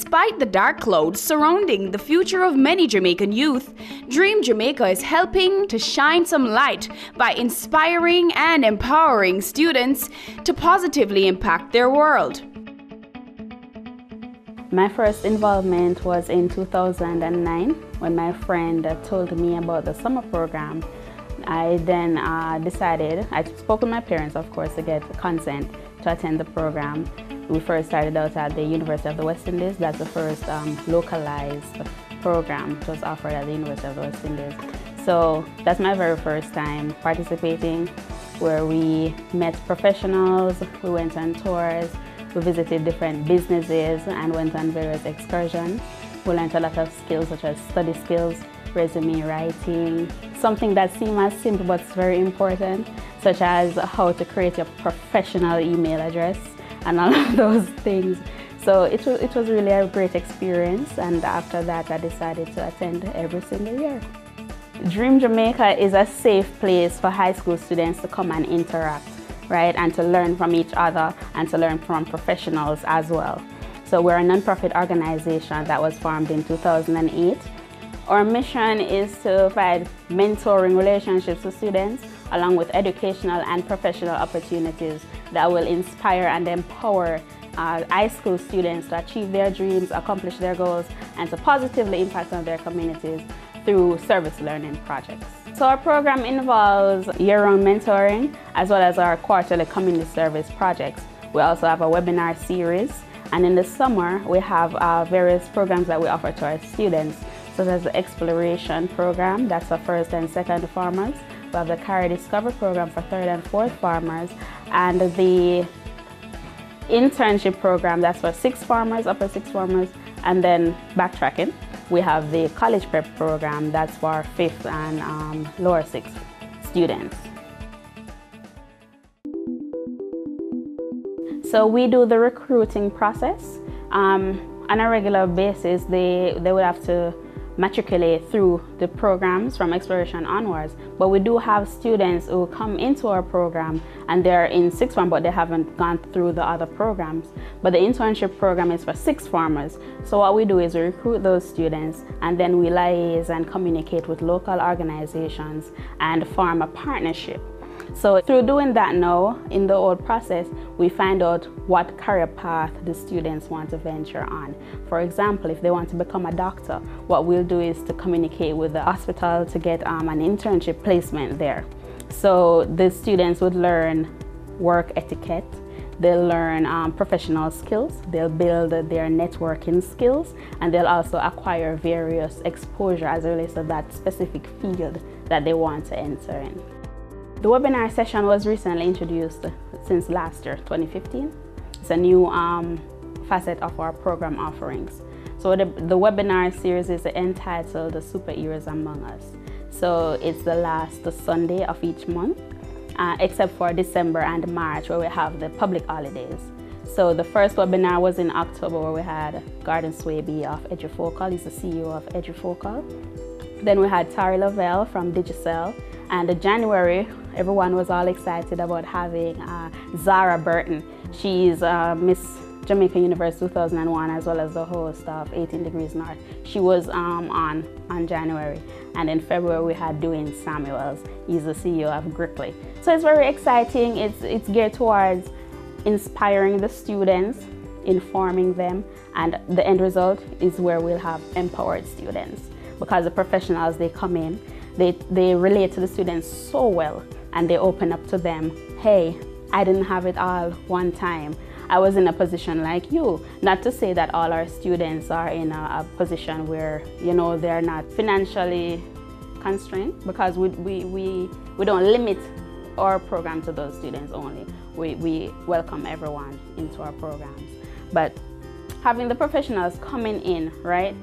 Despite the dark clouds surrounding the future of many Jamaican youth, Dream Jamaica is helping to shine some light by inspiring and empowering students to positively impact their world. My first involvement was in 2009 when my friend told me about the summer program. I then decided, I spoke with my parents, of course, to get consent to attend the program. We first started out at the University of the West Indies. That's the first localized program that was offered at the University of the West Indies. So that's my very first time participating, where we met professionals, we went on tours, we visited different businesses and went on various excursions. We learned a lot of skills such as study skills, resume writing, something that seems as simple but it's very important, such as how to create a professional email address and all of those things. So it was really a great experience, and after that I decided to attend every single year. Dream Jamaica is a safe place for high school students to come and interact, right, and to learn from each other and to learn from professionals as well. So we're a non-profit organization that was formed in 2008. Our mission is to provide mentoring relationships with students along with educational and professional opportunities that will inspire and empower high school students to achieve their dreams, accomplish their goals, and to positively impact on their communities through service learning projects. So our program involves year-round mentoring as well as our quarterly community service projects. We also have a webinar series, and in the summer we have various programs that we offer to our students, such as the exploration program, that's for first and second farmers. We have the Career Discovery program for third and fourth farmers, and the internship program, that's for sixth farmers, upper sixth farmers, and then backtracking. We have the college prep program, that's for fifth and lower sixth students. So we do the recruiting process. On a regular basis, they would have to matriculate through the programs from exploration onwards, but we do have students who come into our program and they're in sixth form but they haven't gone through the other programs. But the internship program is for sixth formers. So what we do is we recruit those students and then we liaise and communicate with local organizations and form a partnership. So through doing that now, in the whole process, we find out what career path the students want to venture on. For example, if they want to become a doctor, what we'll do is to communicate with the hospital to get an internship placement there. So the students would learn work etiquette, they'll learn professional skills, they'll build their networking skills, and they'll also acquire various exposure as it relates to that specific field that they want to enter in. The webinar session was recently introduced since last year, 2015. It's a new facet of our program offerings. So the webinar series is entitled The Superheroes Among Us. So it's the last Sunday of each month, except for December and March, where we have the public holidays. So the first webinar was in October, where we had Gordon Swaby of EduFocal. He's the CEO of EduFocal. Then we had Tari Lavelle from Digicel. And in January, everyone was all excited about having Zara Burton. She's Miss Jamaica Universe 2001, as well as the host of 18 Degrees North. She was on January. And in February, we had Dwayne Samuels. He's the CEO of Grickley. So it's very exciting. It's geared towards inspiring the students, informing them, and the end result is where we'll have empowered students. Because the professionals, they come in, they relate to the students so well, and they open up to them. Hey, I didn't have it all one time. I was in a position like you. Not to say that all our students are in a position where, you know, they're not financially constrained, because we don't limit our program to those students only. We welcome everyone into our programs. But having the professionals coming in, right?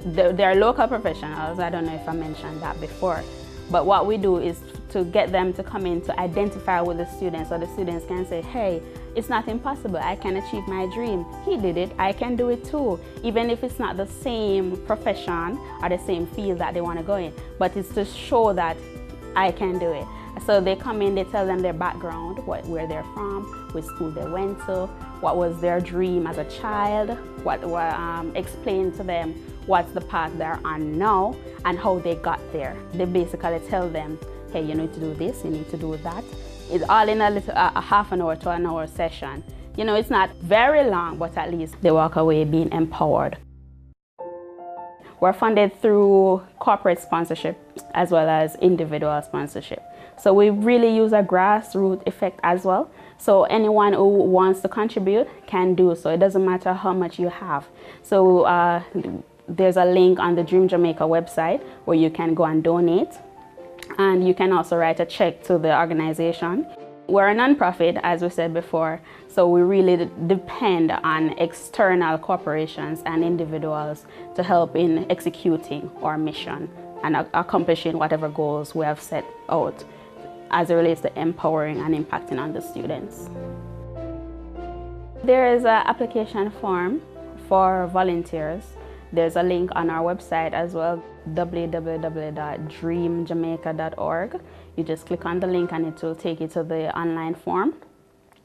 They're local professionals. I don't know if I mentioned that before. But what we do is to get them to come in to identify with the students, so the students can say, hey, it's not impossible. I can achieve my dream. He did it. I can do it too. Even if it's not the same profession or the same field that they want to go in. But it's to show that I can do it. So they come in, they tell them their background, where they're from, which school they went to, what was their dream as a child, explain to them what's the path they're on now and how they got there. They basically tell them, hey, you need to do this, you need to do that. It's all in a half an hour to an hour session. You know, it's not very long, but at least they walk away being empowered. We're funded through corporate sponsorship as well as individual sponsorship. So we really use a grassroots effect as well. So anyone who wants to contribute can do so. It doesn't matter how much you have. So there's a link on the Dream Jamaica website where you can go and donate. And you can also write a check to the organization. We're a nonprofit, as we said before, so we really depend on external corporations and individuals to help in executing our mission and accomplishing whatever goals we have set out as it relates to empowering and impacting on the students. There is an application form for volunteers. There's a link on our website as well, www.dreamjamaica.org. You just click on the link and it will take you to the online form.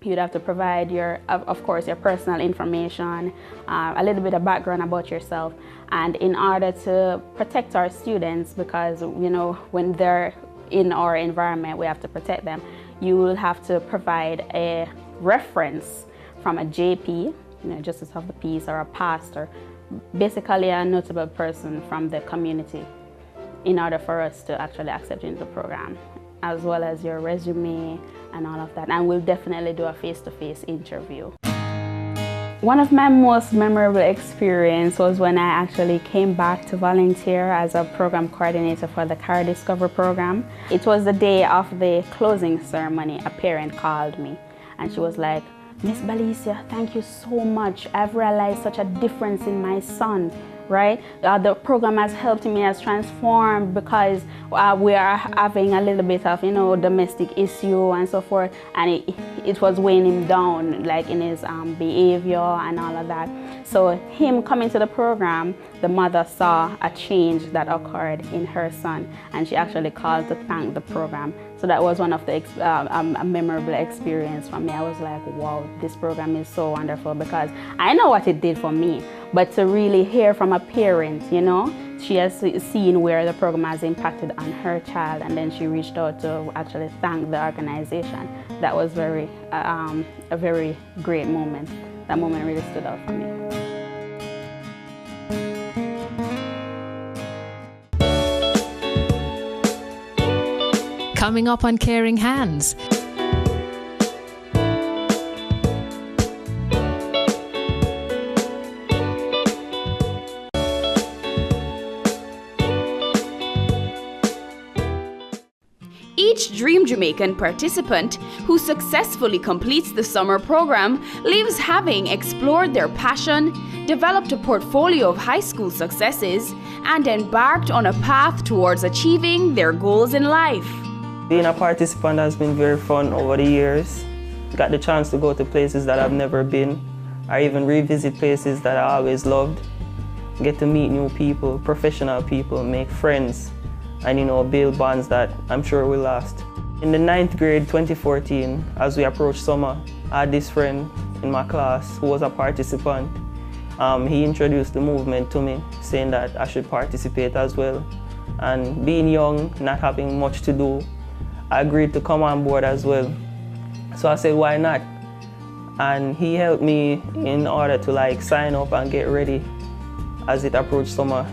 You'd have to provide of course, your personal information, a little bit of background about yourself. And in order to protect our students, because you know, when they're in our environment, we have to protect them, you will have to provide a reference from a JP, you know, Justice of the Peace, or a pastor, basically a notable person from the community, in order for us to actually accept you into the program, as well as your resume and all of that. And we'll definitely do a face-to-face interview. One of my most memorable experiences was when I actually came back to volunteer as a program coordinator for the Career Discover program. It was the day of the closing ceremony. A parent called me and she was like, "Miss Balicia, thank you so much. I've realized such a difference in my son, right? The program has helped me, has transformed, because we are having a little bit of, you know, domestic issue and so forth, and it was weighing him down, like in his behavior and all of that. So him coming to the program, the mother saw a change that occurred in her son, and she actually called to thank the program. So that was one of the a memorable experience for me. I was like, wow, this program is so wonderful, because I know what it did for me, but to really hear from a parent, you know, she has seen where the program has impacted on her child, and then she reached out to actually thank the organization. That was a very great moment. That moment really stood out for me. Coming up on Caring Hands. Each Dream Jamaican participant who successfully completes the summer program leaves having explored their passion, developed a portfolio of high school successes, and embarked on a path towards achieving their goals in life. Being a participant has been very fun over the years. Got the chance to go to places that I've never been, or even revisit places that I always loved. Get to meet new people, professional people, make friends, and build bonds that I'm sure will last. In the 9th grade 2014, as we approached summer, I had this friend in my class who was a participant. He introduced the movement to me, saying that I should participate as well. And being young, not having much to do, I agreed to come on board as well. So I said, why not? And he helped me in order to sign up and get ready as it approached summer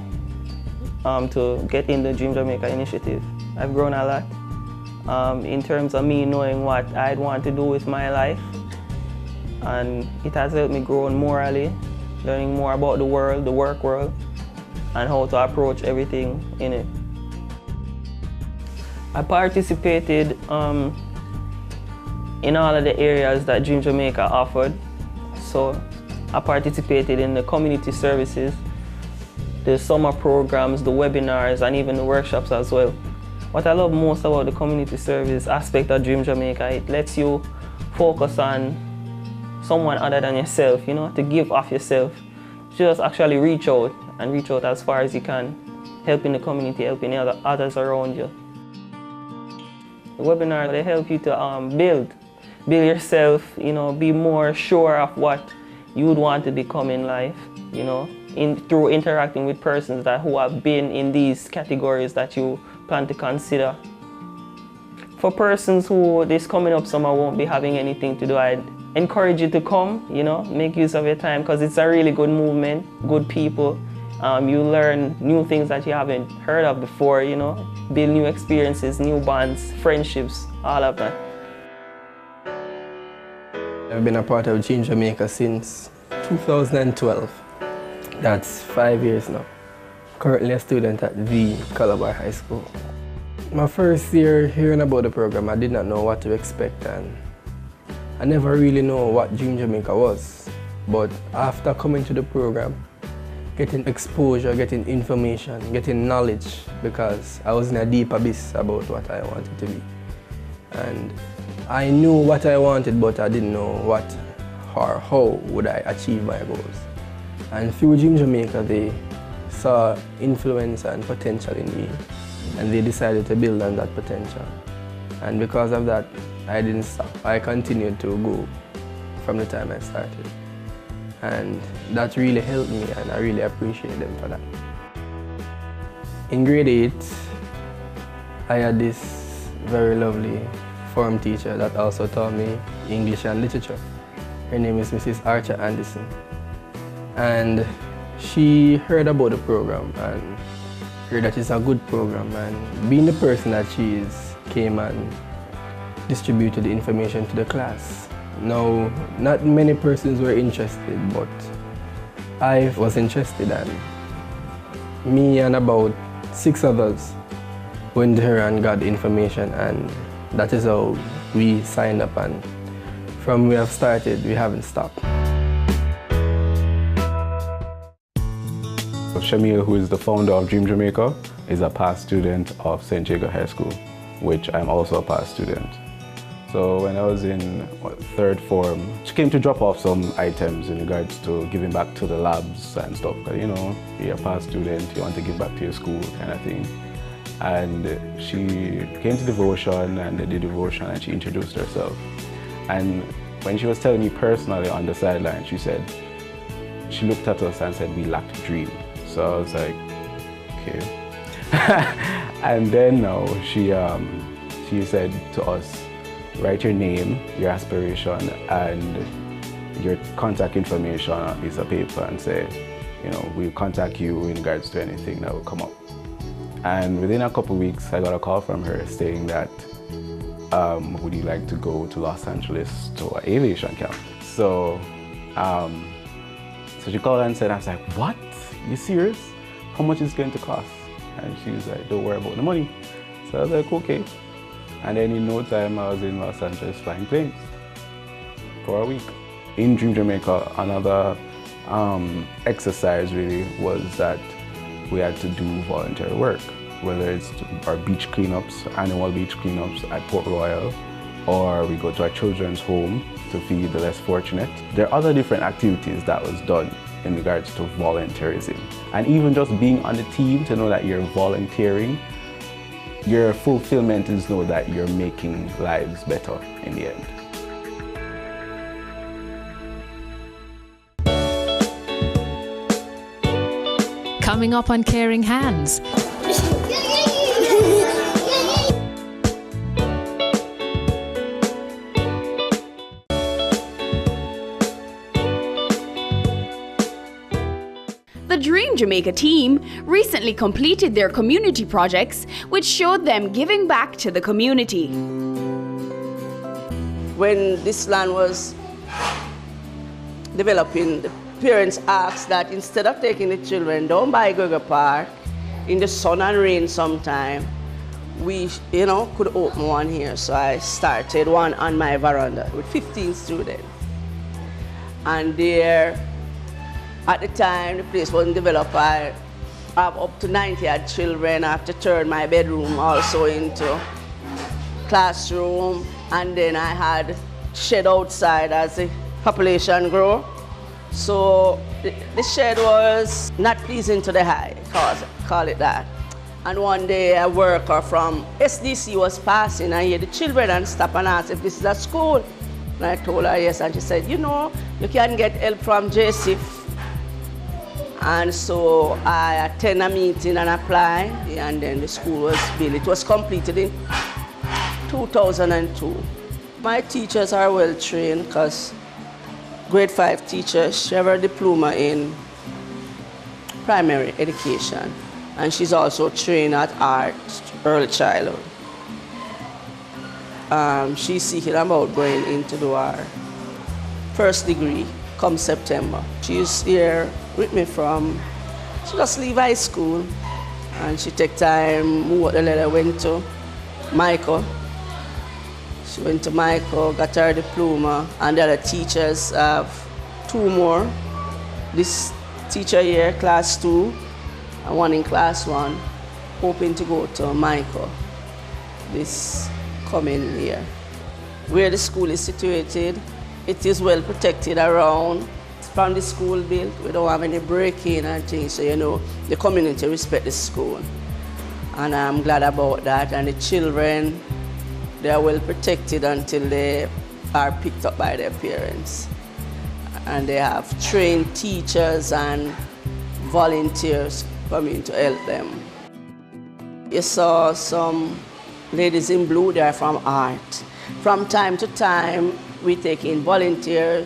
to get in the Dream Jamaica initiative. I've grown a lot in terms of me knowing what I'd want to do with my life. And it has helped me grow morally, learning more about the world, the work world, and how to approach everything in it. I participated in all of the areas that Dream Jamaica offered. So I participated in the community services, the summer programs, the webinars, and even the workshops as well. What I love most about the community service aspect of Dream Jamaica, it lets you focus on someone other than yourself, to give off yourself. Just actually reach out as far as you can, helping the community, helping others around you. Webinars, they help you to build yourself, you know, be more sure of what you would want to become in life, you know, through interacting with persons who have been in these categories that you plan to consider. For persons who this coming up summer won't be having anything to do, I'd encourage you to come, you know, make use of your time, because it's a really good movement, good people. You learn new things that you haven't heard of before, you know, build new experiences, new bonds, friendships, all of that. I've been a part of Dream Jamaica since 2012. That's 5 years now. Currently a student at the Calabar High School. My first year hearing about the program, I did not know what to expect, and I never really know what Dream Jamaica was. But after coming to the program, getting exposure, getting information, getting knowledge, because I was in a deep abyss about what I wanted to be. And I knew what I wanted, but I didn't know what or how would I achieve my goals. And through Dream Jamaica, they saw influence and potential in me, and they decided to build on that potential. And because of that, I didn't stop. I continued to go from the time I started. And that really helped me, and I really appreciate them for that. In grade 8, I had this very lovely form teacher that also taught me English and literature. Her name is Mrs. Archer Anderson. And she heard about the program and heard that it's a good program, and being the person that she is, came and distributed the information to the class. Now, not many persons were interested, but I was interested, and me and about 6 others went to her and got the information, and that is how we signed up, and from we have started, we haven't stopped. Shamil, who is the founder of Dream Jamaica, is a past student of St. Jago High School, which I'm also a past student. So when I was in 3rd form, she came to drop off some items in regards to giving back to the labs and stuff. Because, you know, you're a past student, you want to give back to your school kind of thing. And she came to devotion, and they did devotion, and she introduced herself. And when she was telling me personally on the sideline, she said, she looked at us and said, we lacked a dream. So I was like, okay. And then now she said to us, write your name, your aspiration, and your contact information on a piece of paper, and say, you know, we'll contact you in regards to anything that will come up. And within a couple of weeks, I got a call from her saying that, would you like to go to Los Angeles to an aviation camp? So, so she called and said, I was like, what? You serious? How much is it going to cost? And she was like, don't worry about the money. So I was like, okay. And then in no time, I was in Los Angeles flying planes for a week. In Dream Jamaica, another exercise really was that we had to do voluntary work, whether it's our beach cleanups, annual beach cleanups at Port Royal, or we go to a children's home to feed the less fortunate. There are other different activities that was done in regards to volunteerism. And even just being on the team, to know that you're volunteering, your fulfillment is know that you're making lives better in the end. Coming up on Caring Hands. The Dream Jamaica team recently completed their community projects, which showed them giving back to the community. When this land was developing, the parents asked that instead of taking the children down by Gregor Park in the sun and rain sometime, we, could open one here. So I started one on my veranda with 15 students. And there, at the time, the place wasn't developed. I have up to 90 odd children. I have to turn my bedroom also into classroom. And then I had shed outside as the population grew. So the shed was not pleasing to the eye, call it that. And one day a worker from SDC was passing and hear the children and stop and ask if this is a school. And I told her yes, and she said, you know, you can get help from JSIF. And so I attend a meeting and apply, and then the school was built. It was completed in 2002. My teachers are well trained because grade 5 teachers, she have a diploma in primary education. And she's also trained at art, early childhood. She's seeking about going into do her first degree come September. She's here with me she just leave high school and she take time, move the letter, went to Michael. She went to Michael, got her diploma, and the other teachers have 2 more. This teacher here, class 2, and one in class 1, hoping to go to Michael this coming year. Where the school is situated, it is well protected around. From the school built, we don't have any break-in and things, so you know, the community respect the school. And I'm glad about that, and the children, they are well protected until they are picked up by their parents. And they have trained teachers and volunteers coming to help them. You saw some ladies in blue, they are from art. From time to time, we take in volunteer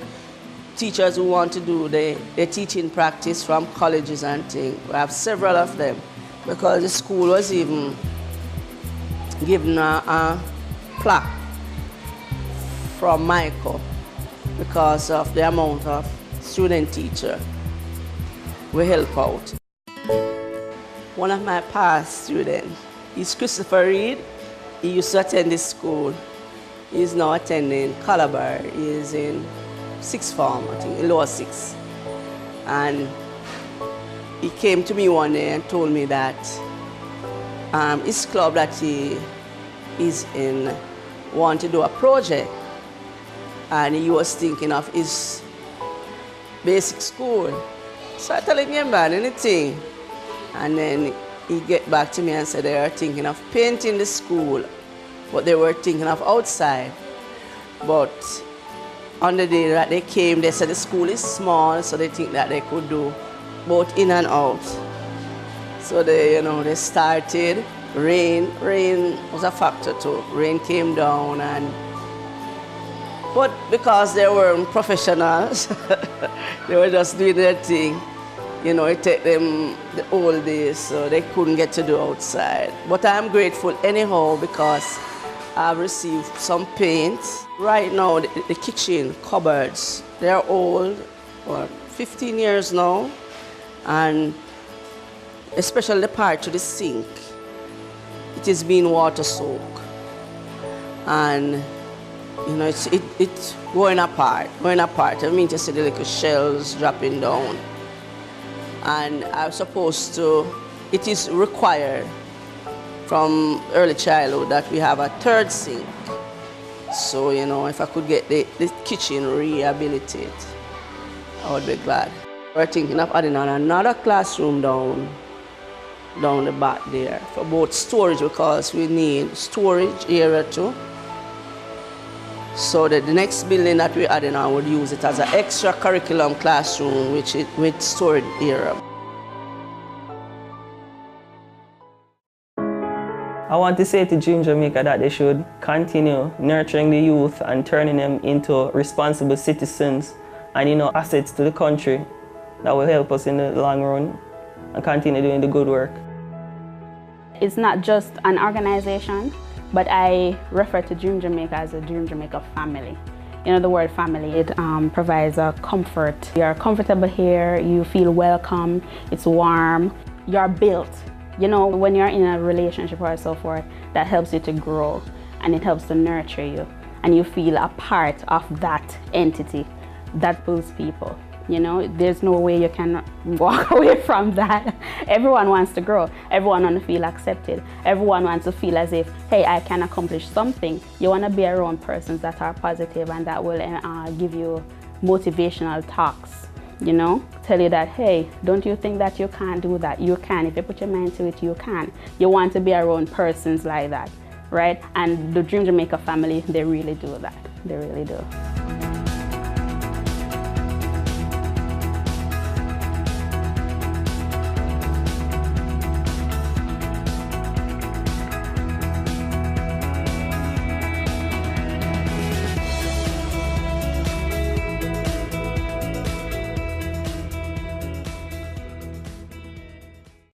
teachers who want to do the teaching practice from colleges and things. We have several of them because the school was even given a plaque from Michael because of the amount of student teacher we help out. One of my past students is Christopher Reed. He used to attend this school. He's now attending Calabar. He is in 6th form, I think, in lower 6. And he came to me one day and told me that his club that he is in want to do a project. And he was thinking of his basic school. So I told him, yeah, man, anything. And then he get back to me and said they are thinking of painting the school, but they were thinking of outside. But on the day that they came, they said the school is small, so they think that they could do both in and out. So they, they started. Rain was a factor too. Rain came down, but because they weren't professionals, they were just doing their thing. It took them the old days, so they couldn't get to do outside. But I'm grateful anyhow because I've received some paint. Right now, the kitchen cupboards, they're old, 15 years now, and especially the part to the sink, it is being water soaked. And it's going apart. I mean to see the little shells dropping down. And I'm supposed to, it is required from early childhood that we have a 3rd sink. So, if I could get the kitchen rehabilitated, I would be glad. We're thinking of adding on another classroom down the back there for both storage because we need storage area too. So that the next building that we're adding on would use it as an extra curriculum classroom with storage area. I want to say to Dream Jamaica that they should continue nurturing the youth and turning them into responsible citizens and assets to the country that will help us in the long run and continue doing the good work. It's not just an organization, but I refer to Dream Jamaica as a Dream Jamaica family. The word family, it provides a comfort. You're comfortable here, you feel welcome, it's warm, you're built. When you're in a relationship or so forth, that helps you to grow and it helps to nurture you. And you feel a part of that entity that builds people. There's no way you can walk away from that. Everyone wants to grow. Everyone wants to feel accepted. Everyone wants to feel as if, hey, I can accomplish something. You want to be around persons that are positive and that will give you motivational talks. you know, tell you that, hey, don't you think that you can't do that? You can. If you put your mind to it, you can. You want to be around persons like that, right? And the Dream Jamaica family, they really do that. They really do.